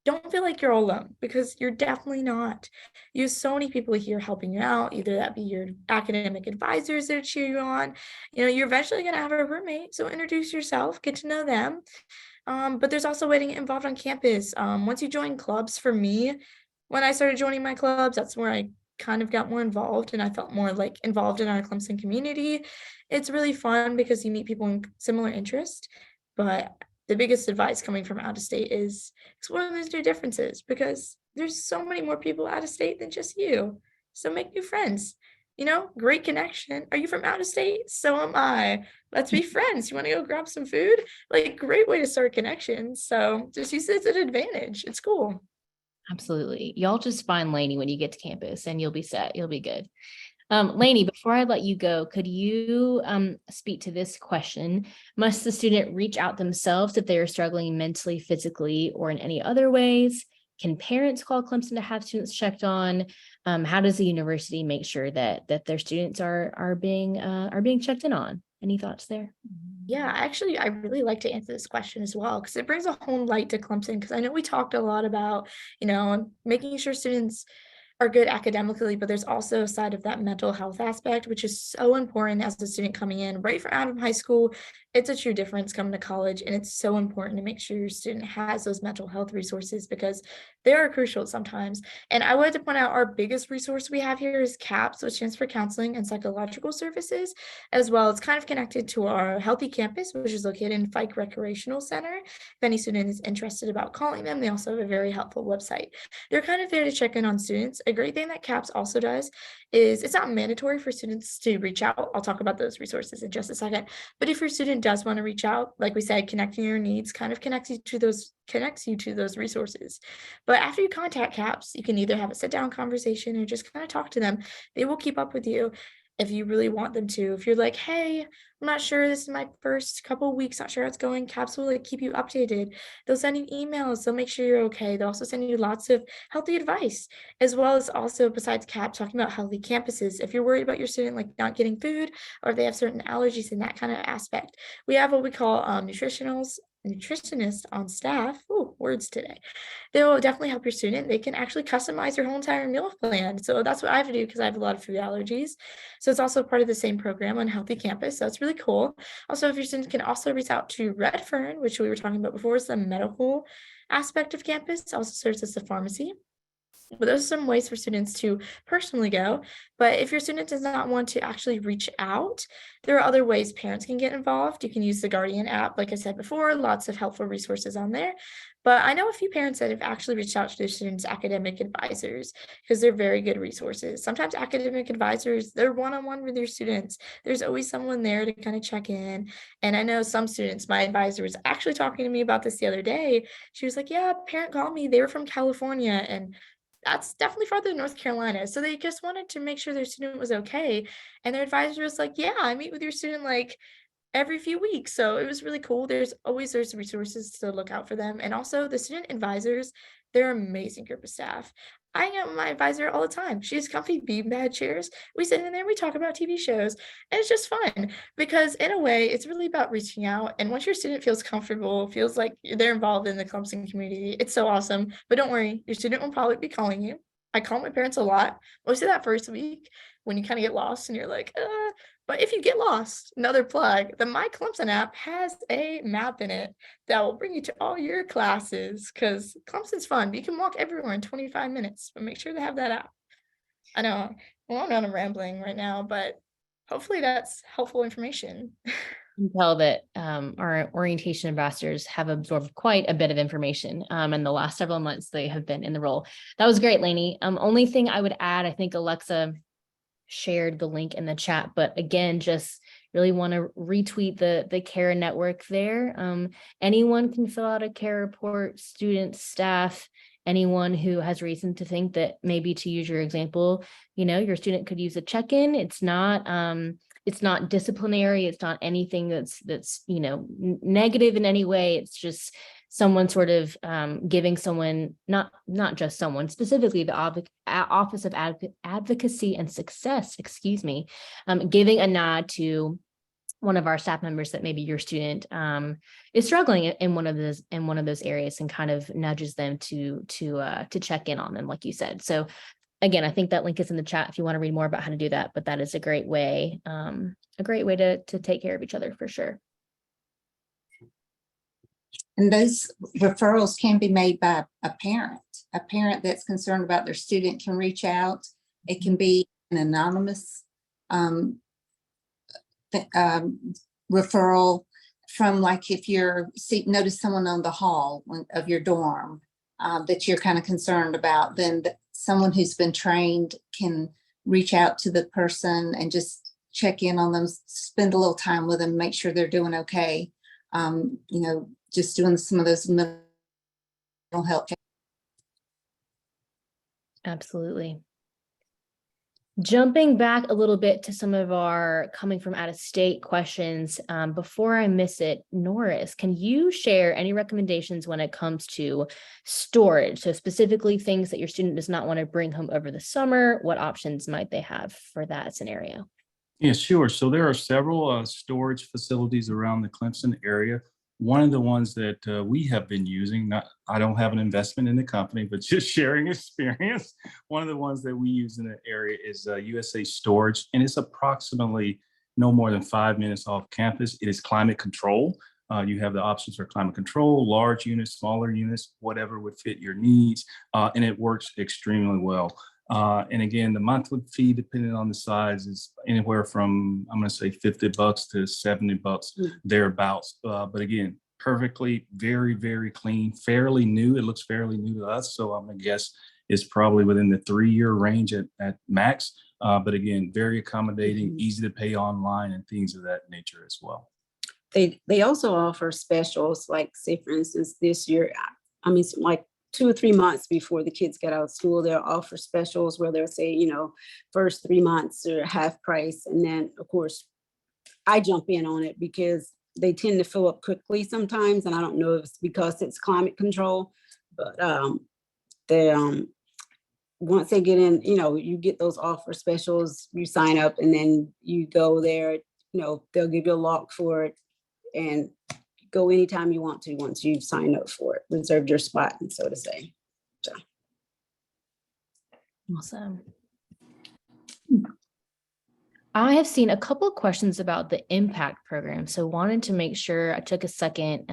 [SPEAKER 9] don't feel like you're all alone, because you're definitely not. You have so many people here helping you out, either that be your academic advisors that cheer you on. You're eventually going to have a roommate, so introduce yourself, get to know them. But there's also a way to get involved on campus. Once you join clubs, for me, when I started joining my clubs, that's where I kind of got more involved, and I felt more like involved in our Clemson community. It's really fun because you meet people in similar interests. But the biggest advice coming from out of state is explore those new differences, because there's so many more people out of state than just you. So make new friends. Great connection. Are you from out of state? So am I. Let's be friends. You want to go grab some food? Like, great way to start connections. So just use it as an advantage. It's cool.
[SPEAKER 1] Absolutely. Y'all just find Lainey when you get to campus and you'll be set. You'll be good. Lainey, before I let you go, could you speak to this question? Must the student reach out themselves if they are struggling mentally, physically, or in any other ways? Can parents call Clemson to have students checked on? How does the university make sure that their students are being checked in on? Any thoughts there?
[SPEAKER 9] Yeah, actually, I really like to answer this question as well, because it brings a whole light to Clemson. Because I know we talked a lot about, making sure students are good academically, but there's also a side of that mental health aspect, which is so important as a student coming in right from out of high school. It's a true difference coming to college, and it's so important to make sure your student has those mental health resources, because they are crucial sometimes. And I wanted to point out our biggest resource we have here is CAPS, which stands for Counseling and Psychological Services, as well. It's kind of connected to our Healthy Campus, which is located in Fike Recreational Center. If any student is interested about calling them, they also have a very helpful website. They're kind of there to check in on students. A great thing that CAPS also does is it's not mandatory for students to reach out. I'll talk about those resources in just a second. But if your student does want to reach out, like we said, connecting your needs kind of connects you to those resources. But after you contact CAPS, you can either have a sit-down conversation or just kind of talk to them. They will keep up with you if you really want them to. If you're like, hey, I'm not sure, this is my first couple of weeks, not sure how it's going, CAPS will keep you updated. They'll send you emails, they'll make sure you're okay. They'll also send you lots of healthy advice, as well as also, besides CAPS, talking about healthy campuses. If you're worried about your student not getting food, or if they have certain allergies in that kind of aspect, we have what we call nutritionists on staff. Ooh, words today. They will definitely help your student. They can actually customize your whole entire meal plan. So that's what I have to do, because I have a lot of food allergies. So it's also part of the same program on Healthy Campus. So it's really cool. Also, if your student can also reach out to Redfern, which we were talking about before, is the medical aspect of campus. It also serves as a pharmacy. But those are some ways for students to personally go. But if your student does not want to actually reach out, there are other ways parents can get involved. You can use the Guardian app, like I said before, lots of helpful resources on there. But I know a few parents that have actually reached out to their students' academic advisors, because they're very good resources. Sometimes academic advisors, they're one-on-one with your students. There's always someone there to kind of check in. And I know some students, my advisor was actually talking to me about this the other day. She was like, yeah, a parent called me. They were from California, and that's definitely farther than North Carolina. So they just wanted to make sure their student was okay. And their advisor was like, yeah, I meet with your student every few weeks. So it was really cool. There's resources to look out for them. And also the student advisors, they're an amazing group of staff. I hang out with my advisor all the time. She has comfy beanbag chairs. We sit in there, we talk about TV shows, and it's just fun, because in a way, it's really about reaching out. And once your student feels comfortable, feels like they're involved in the Clemson community, it's so awesome. But don't worry, your student will probably be calling you. I call my parents a lot. Mostly that first week when you kind of get lost and you're like, but if you get lost, another plug, the My Clemson app has a map in it that will bring you to all your classes, because Clemson's fun. You can walk everywhere in 25 minutes, but make sure to have that app. I know, I'm rambling right now, but hopefully that's helpful information.
[SPEAKER 1] Can tell that our orientation ambassadors have absorbed quite a bit of information in the last several months they have been in the role. That was great, Lainey. Only thing I would add, I think Alexa shared the link in the chat, but again, just really want to retweet the CARE network there. Anyone can fill out a CARE report, students, staff, anyone who has reason to think that, maybe to use your example, your student could use a check-in. It's not disciplinary. It's not anything that's negative in any way. It's just someone sort of giving someone, not just someone, specifically the Office of Advocacy and Success, giving a nod to one of our staff members that maybe your student is struggling in one of those areas, and kind of nudges them to check in on them, like you said. So again, I think that link is in the chat if you want to read more about how to do that, but that is a great way to take care of each other for sure.
[SPEAKER 6] And those referrals can be made by a parent. A parent that's concerned about their student can reach out. It can be an anonymous referral from, like, if you're notice someone on the hall of your dorm that you're kind of concerned about, then someone who's been trained can reach out to the person and just check in on them, spend a little time with them, make sure they're doing okay. Just doing some of those mental health.
[SPEAKER 1] Absolutely. Jumping back a little bit to some of our coming from out of state questions, before I miss it, Norris, can you share any recommendations when it comes to storage? So specifically things that your student does not want to bring home over the summer, what options might they have for that scenario?
[SPEAKER 5] Yeah, sure. So there are several storage facilities around the Clemson area. One of the ones that we have been using, I don't have an investment in the company, but just sharing experience. One of the ones that we use in the area is USA Storage, and it's approximately no more than 5 minutes off campus. It is climate control. You have the options for climate control, large units, smaller units, whatever would fit your needs, and it works extremely well. And again, the monthly fee, depending on the size, is anywhere from, I'm going to say $50 to $70 thereabouts. But again, perfectly, very, very clean, fairly new. It looks fairly new to us. So I'm going to guess it's probably within the 3-year range at max. But again, very accommodating, easy to pay online and things of that nature as well.
[SPEAKER 4] They also offer specials, like, say, for instance, this year, I mean, like 2 or 3 months before the kids get out of school, they'll offer specials where they'll say, first 3 months are half price. And then, of course, I jump in on it because they tend to fill up quickly sometimes. And I don't know if it's because it's climate control, but once they get in, you get those offer specials, you sign up, and then you go there, they'll give you a lock for it and go anytime you want to once you've signed up for it, reserved your spot, and so to say. So.
[SPEAKER 1] Awesome. I have seen a couple of questions about the impact program, so wanted to make sure I took a second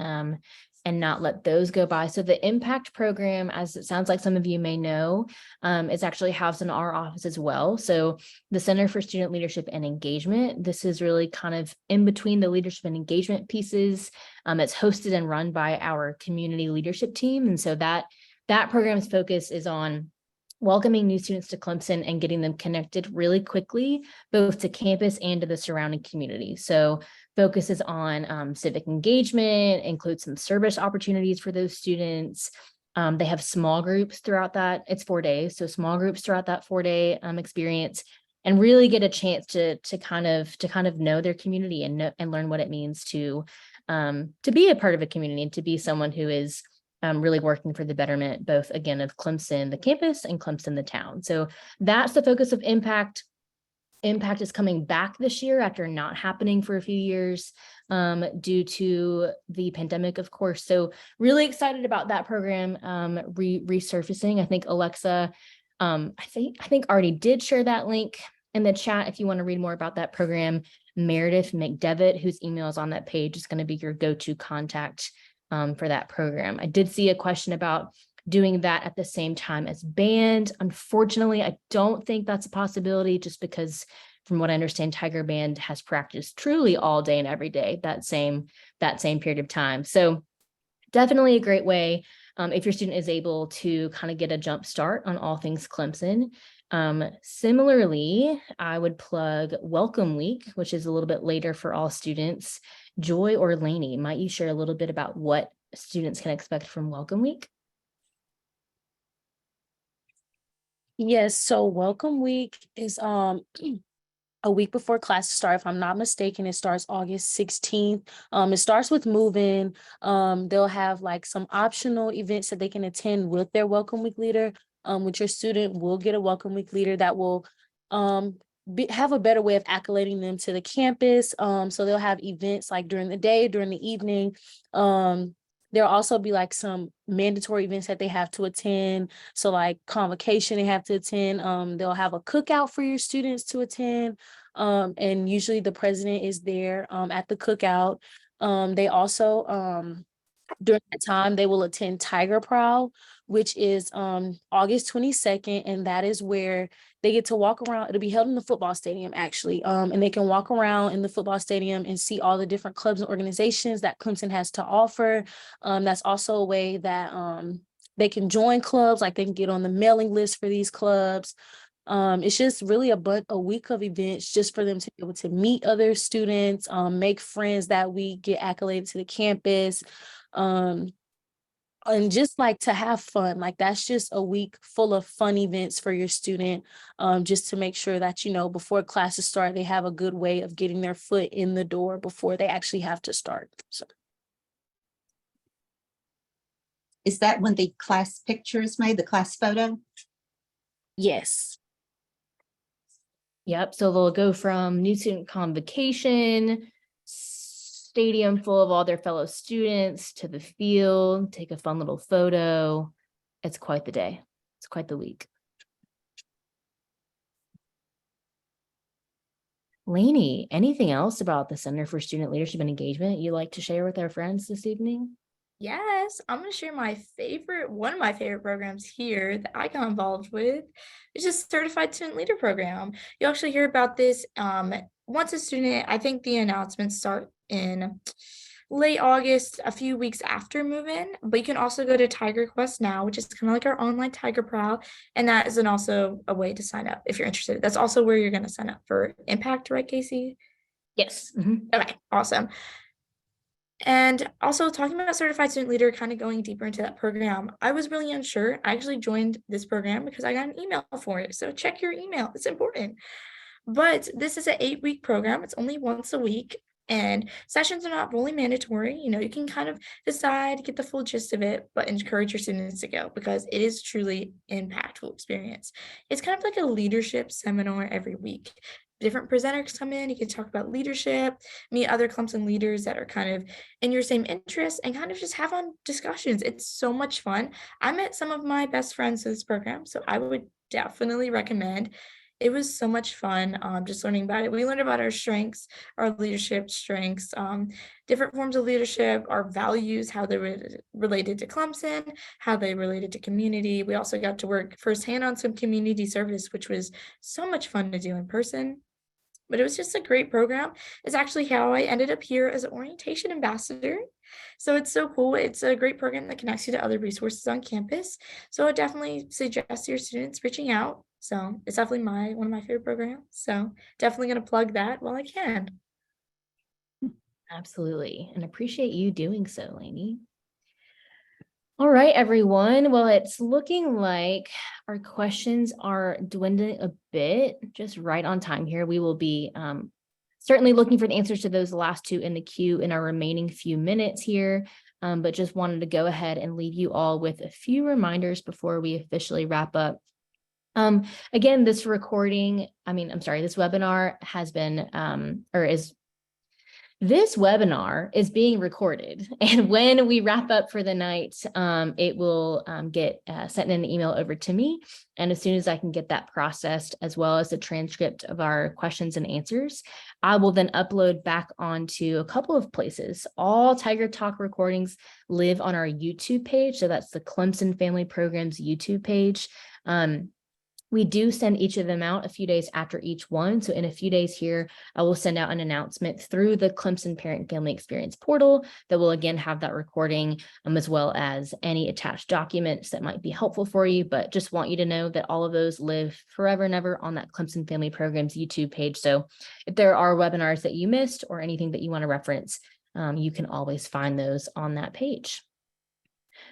[SPEAKER 1] and not let those go by. So the impact program, as it sounds like some of you may know, is actually housed in our office as well. So the Center for Student Leadership and Engagement, this is really kind of in between the leadership and engagement pieces. It's hosted and run by our community leadership team. And so that program's focus is on welcoming new students to Clemson and getting them connected really quickly, both to campus and to the surrounding community. So focuses on civic engagement, includes some service opportunities for those students. They have small groups throughout that. It's 4 days, so small groups throughout that 4-day experience, and really get a chance to kind of know their community and learn what it means to be a part of a community and to be someone who is really working for the betterment, both again of Clemson, the campus, and Clemson, the town. So that's the focus of impact. Impact is coming back this year after not happening for a few years due to the pandemic, of course. So really excited about that program resurfacing. I think Alexa, I think already did share that link in the chat if you want to read more about that program. Meredith McDevitt, whose email is on that page, is going to be your go-to contact for that program. I did see a question about doing that at the same time as band. Unfortunately, I don't think that's a possibility, just because from what I understand, Tiger Band has practiced truly all day and every day that same period of time. So definitely a great way if your student is able to kind of get a jump start on all things Clemson. Similarly, I would plug Welcome Week, which is a little bit later for all students. Joy or Lainey, might you share a little bit about what students can expect from Welcome Week?
[SPEAKER 8] Yes, so Welcome Week is a week before classes start. If I'm not mistaken, it starts August 16th. It starts with move-in. They'll have like some optional events that they can attend with their Welcome Week leader. With your student will get a Welcome Week leader that will have a better way of acclimating them to the campus. So they'll have events like during the day, during the evening. There'll also be like some mandatory events that they have to attend. So like convocation they have to attend. They'll have a cookout for your students to attend. And usually the president is there at the cookout. They also during that time they will attend Tiger Prowl, which is August 22nd, and that is where they get to walk around. It'll be held in the football stadium actually, and they can walk around in the football stadium and see all the different clubs and organizations that Clemson has to offer. That's also a way that they can join clubs, like they can get on the mailing list for these clubs. It's just really a week of events just for them to be able to meet other students, make friends that week, get accoladed to the campus, and just like to have fun. Like that's just a week full of fun events for your student, just to make sure that, you know, before classes start, they have a good way of getting their foot in the door before they actually have to start. So.
[SPEAKER 6] Is that when the class picture is made, the class photo?
[SPEAKER 8] Yes.
[SPEAKER 1] Yep. So they'll go from new student convocation, stadium full of all their fellow students, to the field, take a fun little photo. It's quite the day. It's quite the week. Lainey, anything else about the Center for Student Leadership and Engagement you'd like to share with our friends this evening?
[SPEAKER 9] Yes, I'm going to share one of my favorite programs here that I got involved with, which is Certified Student Leader Program. You actually hear about this once a student. I think the announcements start in late August, a few weeks after move-in, but you can also go to Tiger Quest now, which is kind of like our online Tiger Prowl, and that is also a way to sign up if you're interested. That's also where you're going to sign up for Impact, right, Casey?
[SPEAKER 1] Yes. Mm-hmm.
[SPEAKER 9] Okay, awesome. And also talking about Certified Student Leader, kind of going deeper into that program, I was really unsure. I actually joined this program because I got an email for it. So check your email, it's important. But this is an 8-week program. It's only once a week, and sessions are not fully mandatory. You know, you can kind of decide, get the full gist of it, but encourage your students to go because it is truly impactful experience. It's kind of like a leadership seminar every week. Different presenters come in, you can talk about leadership, meet other Clemson leaders that are kind of in your same interests, and kind of just have on discussions. It's so much fun. I met some of my best friends through this program, so I would definitely recommend. It was so much fun just learning about it. We learned about our strengths, our leadership strengths, different forms of leadership, our values, how they're related to Clemson, how they related to community. We also got to work firsthand on some community service, which was so much fun to do in person. But it was just a great program. It's actually how I ended up here as an orientation ambassador. So it's so cool. It's a great program that connects you to other resources on campus. So I definitely suggest your students reaching out. So it's definitely one of my favorite programs. So definitely going to plug that while I can.
[SPEAKER 1] Absolutely. And appreciate you doing so, Lainey. All right, everyone. Well, it's looking like our questions are dwindling a bit, just right on time here. We will be certainly looking for the answers to those last two in the queue in our remaining few minutes here, but just wanted to go ahead and leave you all with a few reminders before we officially wrap up. Again, this webinar has been, this webinar is being recorded, and when we wrap up for the night, it will get sent in an email over to me. And as soon as I can get that processed, as well as the transcript of our questions and answers, I will then upload back onto a couple of places. All Tiger Talk recordings live on our YouTube page. So that's the Clemson Family Programs YouTube page. We do send each of them out a few days after each one. So in a few days here, I will send out an announcement through the Clemson Parent Family Experience portal that will again have that recording, as well as any attached documents that might be helpful for you. But just want you to know that all of those live forever and ever on that Clemson Family Programs YouTube page. So if there are webinars that you missed or anything that you want to reference, you can always find those on that page.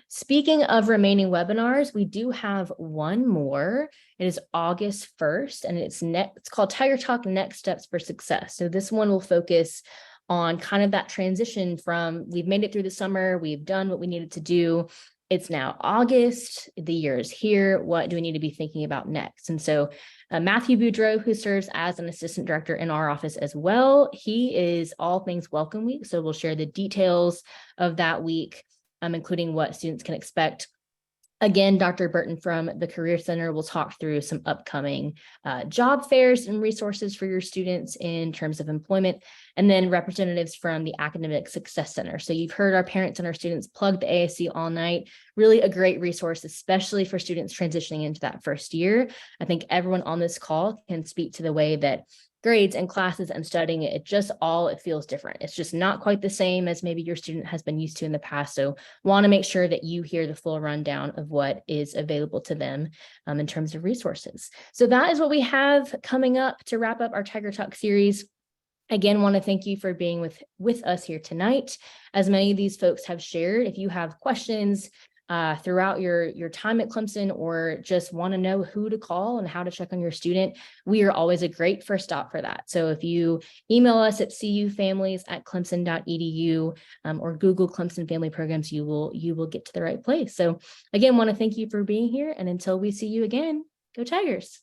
[SPEAKER 1] Speaking of remaining webinars, we do have one more. It is August 1st, and it's called Tiger Talk Next Steps for Success. So this one will focus on kind of that transition from we've made it through the summer, we've done what we needed to do, it's now August, the year is here. What do we need to be thinking about next? And so Matthew Boudreau, who serves as an assistant director in our office as well, he is all things Welcome Week. So we'll share the details of that week, including what students can expect. Again, Dr. Burton from the Career Center will talk through some upcoming job fairs and resources for your students in terms of employment, and then representatives from the Academic Success Center. So you've heard our parents and our students plug the ASC all night, really a great resource, especially for students transitioning into that first year. I think everyone on this call can speak to the way that grades and classes and studying it feels different. It's just not quite the same as maybe your student has been used to in the past. So want to make sure that you hear the full rundown of what is available to them in terms of resources. So that is what we have coming up to wrap up our Tiger Talk series. Again, want to thank you for being with us here tonight. As many of these folks have shared, if you have questions throughout your time at Clemson, or just want to know who to call and how to check on your student, we are always a great first stop for that. So if you email us at cufamilies@clemson.edu or Google Clemson Family Programs, you will get to the right place. So again, want to thank you for being here. And until we see you again, go Tigers.